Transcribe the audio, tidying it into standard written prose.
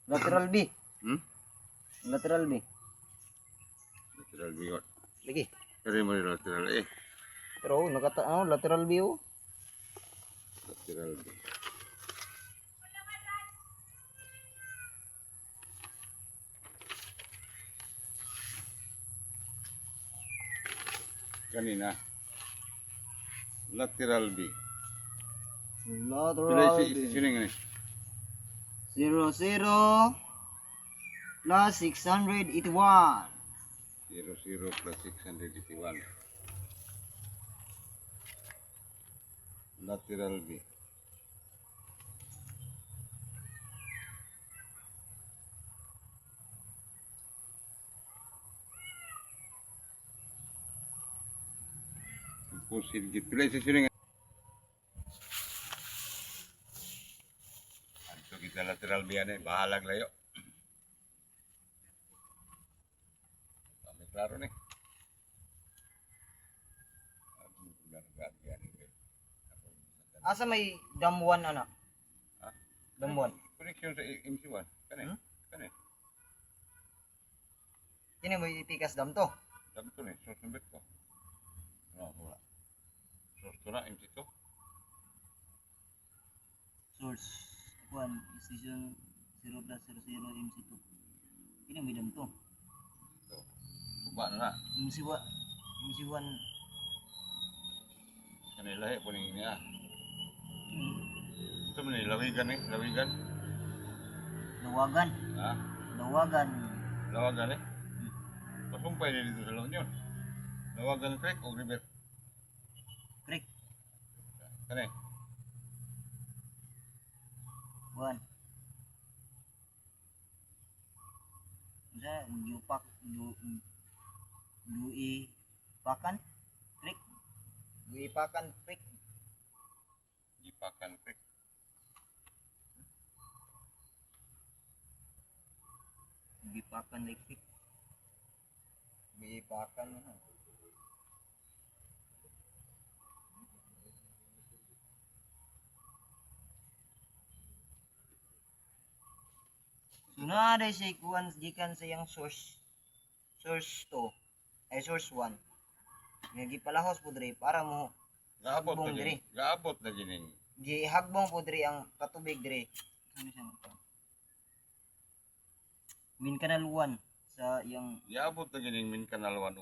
Lateral B. Hmm? Lateral B. Lateral B what? Lagi. Kaya mo rin lateral A. Pero lateral B oh. Lateral B. Kanina. Lateral B. Lateral Pila B. sino nga 0 plus 681. 00 plus 681. Lateral B. Pusin git. Pila sino nga. Anto kita lateral B ane. Bahalag layo. Kami klaro nih. Asa may dam 1 ana? Ha? Dam 1. Connection sa MC1. Kani? Kani? Kini mo ipikas dam to. Sabi ko ni, source number ko. Ano, wala. Source ko na, MC2. Source 1 station 0 plus 00 MC2. Kini mo dam to. So, suba na na. MC1 Kanila eh, puning niya. Ito mo ni, lawigan eh, lawigan. Lawagan. Ha? Lawagan. Lawagan eh. Pasumpay na dito sa lawan yun. Lawagan creek o river. Creek Kani? 1. Sa Yupak Dui Pakan Creek. Dui Pakan Creek. Gipakan creek. Dui Pakan Lake Creek. Dui Pakan. Suna ada sa ikuan gikan sa yang source 2 ay source 1 nga gipalahos po diri para mo Gaabot na Bong diri. gini. Gaabot na gini. gihagbong po diri ang katubig diri. Ano siya ito? Min Canal 1 sa yang Gaabot na gini min kanal 1